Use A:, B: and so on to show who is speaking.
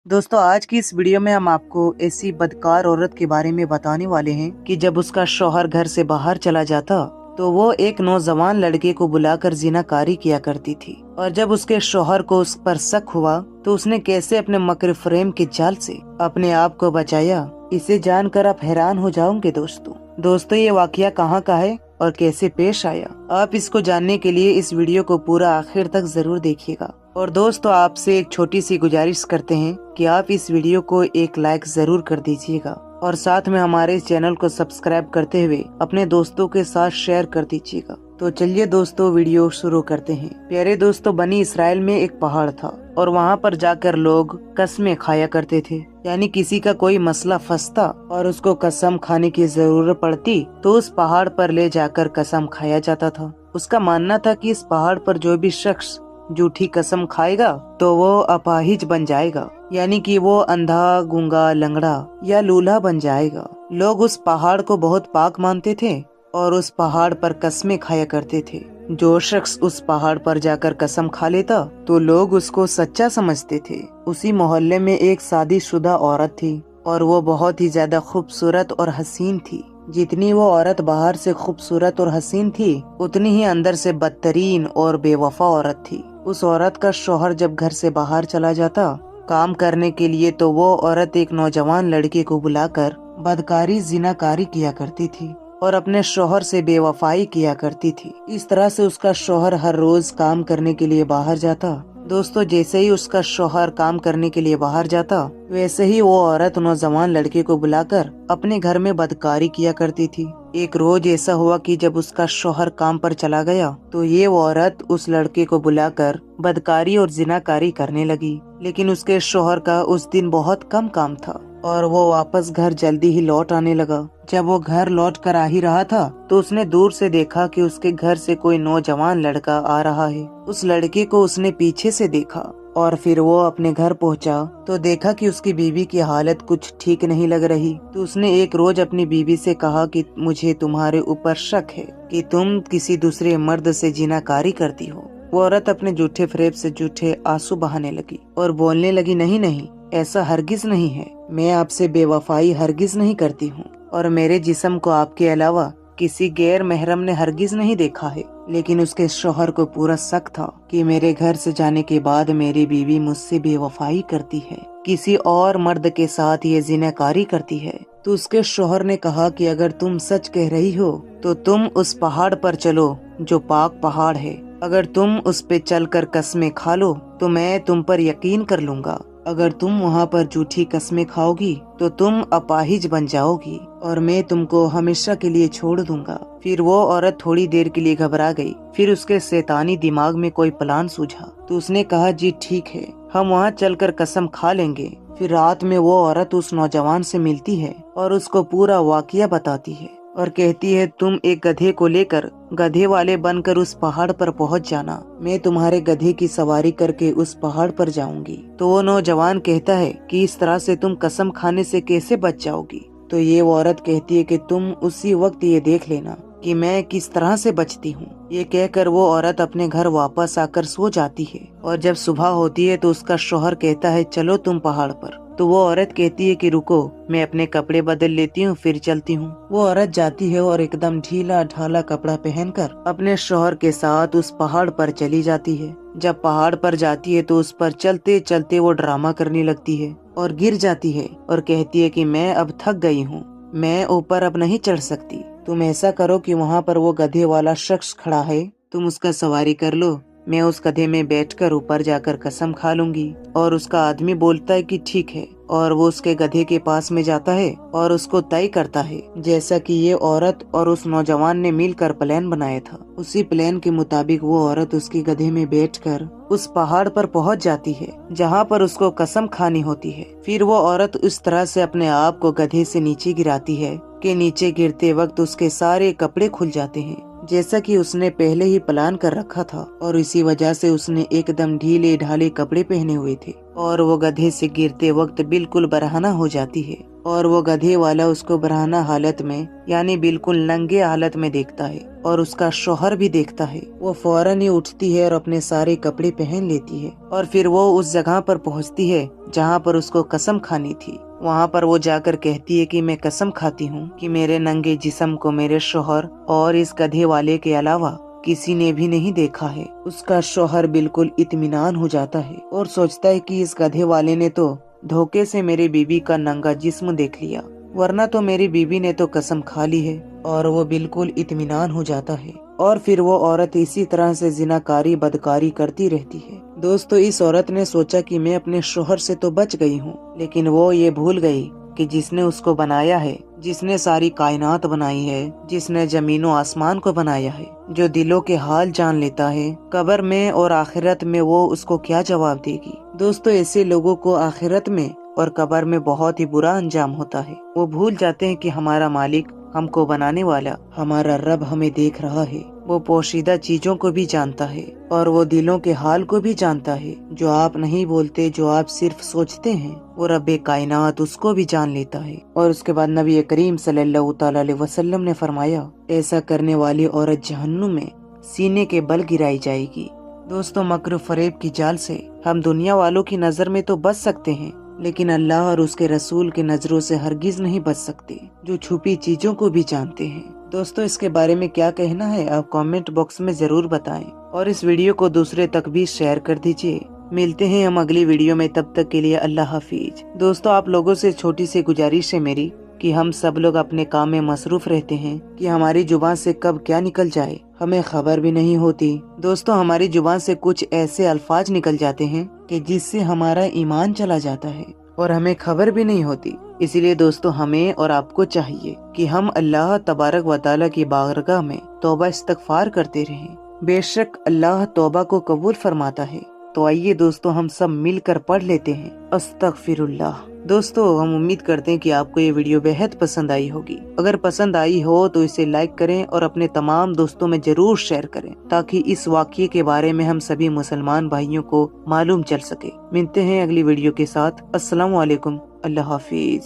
A: दोस्तों आज की इस वीडियो में हम आपको ऐसी बदकार औरत के बारे में बताने वाले हैं कि जब उसका शौहर घर से बाहर चला जाता तो वो एक नौजवान लड़के को बुलाकर जिनाकारी किया करती थी। और जब उसके शौहर को उस पर शक हुआ तो उसने कैसे अपने मकर फ्रेम के जाल से अपने आप को बचाया, इसे जानकर आप हैरान हो जाओगे। दोस्तों ये वाकया कहाँ का है और कैसे पेश आया, आप इसको जानने के लिए इस वीडियो को पूरा आखिर तक जरूर देखिएगा। और दोस्तों आपसे एक छोटी सी गुजारिश करते हैं कि आप इस वीडियो को एक लाइक जरूर कर दीजिएगा और साथ में हमारे इस चैनल को सब्सक्राइब करते हुए अपने दोस्तों के साथ शेयर कर दीजिएगा। तो चलिए दोस्तों वीडियो शुरू करते हैं। प्यारे दोस्तों, बनी इसराइल में एक पहाड़ था और वहाँ पर जाकर लोग कसमें खाया करते थे। यानी किसी का कोई मसला फंसता और उसको कसम खाने की जरूरत पड़ती तो उस पहाड़ पर ले जाकर कसम खाया जाता था। उसका मानना था कि इस पहाड़ पर जो भी शख्स झूठी कसम खाएगा तो वो अपाहिज बन जाएगा, यानी कि वो अंधा, गूंगा, लंगड़ा या लूला बन जाएगा। लोग उस पहाड़ को बहुत पाक मानते थे और उस पहाड़ पर कसमें खाया करते थे। जो शख्स उस पहाड़ पर जाकर कसम खा लेता तो लोग उसको सच्चा समझते थे। उसी मोहल्ले में एक शादीशुदा औरत थी और वो बहुत ही ज्यादा खूबसूरत और हसीन थी। जितनी वो औरत बाहर से खूबसूरत और हसीन थी उतनी ही अंदर से बदतरीन और बेवफा औरत थी। उस औरत का शौहर जब घर से बाहर चला जाता काम करने के लिए तो वो औरत एक नौजवान लड़के को बुलाकर बदकारी, जिनाकारी किया करती थी और अपने शौहर से बेवफाई किया करती थी। इस तरह से उसका शौहर हर रोज काम करने के लिए बाहर जाता। दोस्तों जैसे ही उसका शौहर काम करने के लिए बाहर जाता वैसे ही वो औरत नौजवान लड़के को बुलाकर अपने घर में बदकारी किया करती थी। एक रोज ऐसा हुआ कि जब उसका शौहर काम पर चला गया तो ये औरत उस लड़के को बुलाकर बदकारी और जिनाकारी करने लगी। लेकिन उसके शौहर का उस दिन बहुत कम काम था और वो वापस घर जल्दी ही लौट आने लगा। जब वो घर लौट कर आ ही रहा था तो उसने दूर से देखा कि उसके घर से कोई नौजवान लड़का आ रहा है। उस लड़के को उसने पीछे से देखा और फिर वो अपने घर पहुंचा तो देखा कि उसकी बीवी की हालत कुछ ठीक नहीं लग रही। तो उसने एक रोज अपनी बीवी से कहा कि मुझे तुम्हारे ऊपर शक है कि तुम किसी दूसरे मर्द से जिनाकारी करती हो। वो औरत अपने जूठे फ्रेब से जूठे आंसू बहाने लगी और बोलने लगी, नहीं नहीं, ऐसा हरगिज नहीं है। मैं आपसे बेवफाई हरगिज नहीं करती हूँ और मेरे जिस्म को आपके अलावा किसी गैर महरम ने हरगिज नहीं देखा है। लेकिन उसके शौहर को पूरा शक था कि मेरे घर से जाने के बाद मेरी बीवी मुझसे बेवफाई करती है, किसी और मर्द के साथ ये जिनाकारी करती है। तो उसके शौहर ने कहा कि अगर तुम सच कह रही हो तो तुम उस पहाड़ पर चलो जो पाक पहाड़ है। अगर तुम उस पे चलकर कसमें खा लो तो मैं तुम पर यकीन कर लूंगा। अगर तुम वहाँ पर झूठी कसमें खाओगी तो तुम अपाहिज बन जाओगी और मैं तुमको हमेशा के लिए छोड़ दूंगा। फिर वो औरत थोड़ी देर के लिए घबरा गई। फिर उसके शैतानी दिमाग में कोई प्लान सूझा तो उसने कहा, जी ठीक है, हम वहाँ चलकर कसम खा लेंगे। फिर रात में वो औरत उस नौजवान से मिलती है और उसको पूरा वाकया बताती है और कहती है, तुम एक गधे को लेकर गधे वाले बनकर उस पहाड़ पर पहुंच जाना, मैं तुम्हारे गधे की सवारी करके उस पहाड़ पर जाऊंगी। तो वो नौजवान कहता है कि इस तरह से तुम कसम खाने से कैसे बच जाओगी। तो ये औरत कहती है कि तुम उसी वक्त ये देख लेना कि मैं किस तरह से बचती हूँ। ये कहकर वो औरत अपने घर वापस आकर सो जाती है और जब सुबह होती है तो उसका शौहर कहता है, चलो तुम पहाड़ पर। तो वो औरत कहती है कि रुको, मैं अपने कपड़े बदल लेती हूँ फिर चलती हूँ। वो औरत जाती है और एकदम ढीला ढाला कपड़ा पहनकर अपने शौहर के साथ उस पहाड़ पर चली जाती है। जब पहाड़ पर जाती है तो उस पर चलते चलते वो ड्रामा करने लगती है और गिर जाती है और कहती है कि मैं अब थक गई हूँ, मैं ऊपर अब नहीं चढ़ सकती। तुम ऐसा करो कि वहाँ पर वो गधे वाला शख्स खड़ा है, तुम उसका सवारी कर लो, मैं उस गधे में बैठकर ऊपर जाकर कसम खा लूंगी। और उसका आदमी बोलता है कि ठीक है और वो उसके गधे के पास में जाता है और उसको तय करता है जैसा कि ये औरत और उस नौजवान ने मिलकर प्लान बनाया था। उसी प्लान के मुताबिक वो औरत उसके गधे में बैठकर उस पहाड़ पर पहुंच जाती है जहां पर उसको कसम खानी होती है। फिर वो औरत उस तरह से अपने आप को गधे से नीचे गिराती है कि नीचे गिरते वक्त उसके सारे कपड़े खुल जाते हैं जैसा कि उसने पहले ही प्लान कर रखा था। और इसी वजह से उसने एकदम ढीले ढाले कपड़े पहने हुए थे और वो गधे से गिरते वक्त बिल्कुल बरहना हो जाती है और वो गधे वाला उसको बरहना हालत में यानी बिल्कुल नंगे हालत में देखता है और उसका शौहर भी देखता है। वो फौरन ही उठती है और अपने सारे कपड़े पहन लेती है और फिर वो उस जगह पर पहुंचती है जहां पर उसको कसम खानी थी। वहां पर वो जाकर कहती है कि मैं कसम खाती हूँ कि मेरे नंगे जिस्म को मेरे शौहर और इस गधे वाले के अलावा किसी ने भी नहीं देखा है। उसका शौहर बिल्कुल इत्मीनान हो जाता है और सोचता है कि इस गधे वाले ने तो धोखे से मेरी बीबी का नंगा जिस्म देख लिया, वरना तो मेरी बीबी ने तो कसम खा ली है। और वो बिल्कुल इत्मीनान हो जाता है और फिर वो औरत इसी तरह से जिनाकारी बदकारी करती रहती है। दोस्तों, इस औरत ने सोचा कि मैं अपने शौहर से तो बच गई हूँ, लेकिन वो ये भूल गई कि जिसने उसको बनाया है, जिसने सारी कायनात बनाई है, जिसने जमीनों आसमान को बनाया है, जो दिलों के हाल जान लेता है, कब्र में और आखिरत में वो उसको क्या जवाब देगी। दोस्तों, ऐसे लोगों को आखिरत में और कब्र में बहुत ही बुरा अंजाम होता है। वो भूल जाते हैं कि हमारा मालिक, हमको बनाने वाला, हमारा रब हमें देख रहा है। वो पोशीदा चीजों को भी जानता है और वो दिलों के हाल को भी जानता है। जो आप नहीं बोलते, जो आप सिर्फ सोचते हैं, वो रब्बे कायनात उसको भी जान लेता है। और उसके बाद नबी करीम सल्लल्लाहु तआला अलैहि वसल्लम ने फरमाया, ऐसा करने वाली औरत जहन्नुम में सीने के बल गिराई जाएगी। दोस्तों, मकर फरेब की जाल से हम दुनिया वालों की नजर में तो बच सकते हैं, लेकिन अल्लाह और उसके रसूल के नजरों से हरगिज नहीं बच सकते, जो छुपी चीजों को भी जानते हैं। दोस्तों, इसके बारे में क्या कहना है आप कमेंट बॉक्स में जरूर बताएं और इस वीडियो को दूसरे तक भी शेयर कर दीजिए। मिलते हैं हम अगली वीडियो में, तब तक के लिए अल्लाह हाफिज। दोस्तों, आप लोगों से छोटी सी गुजारिश है मेरी कि हम सब लोग अपने काम में मसरूफ रहते हैं कि हमारी जुबान से कब क्या निकल जाए हमें खबर भी नहीं होती। दोस्तों, हमारी जुबान से कुछ ऐसे अल्फाज निकल जाते हैं कि जिससे हमारा ईमान चला जाता है और हमें खबर भी नहीं होती। इसीलिए दोस्तों, हमें और आपको चाहिए कि हम अल्लाह तबारक व तआला की बारगाह में तौबा इस्तगफार करते रहें। बेशक अल्लाह तौबा को कबूल फरमाता है। तो आइए दोस्तों, हम सब मिलकर पढ़ लेते हैं अस्तगफिरुल्लाह। दोस्तों, हम उम्मीद करते हैं कि आपको ये वीडियो बेहद पसंद आई होगी। अगर पसंद आई हो तो इसे लाइक करें और अपने तमाम दोस्तों में जरूर शेयर करें, ताकि इस वाक़ये के बारे में हम सभी मुसलमान भाइयों को मालूम चल सके। मिलते हैं अगली वीडियो के साथ। अस्सलाम वालेकुम, अल्लाह हाफिज।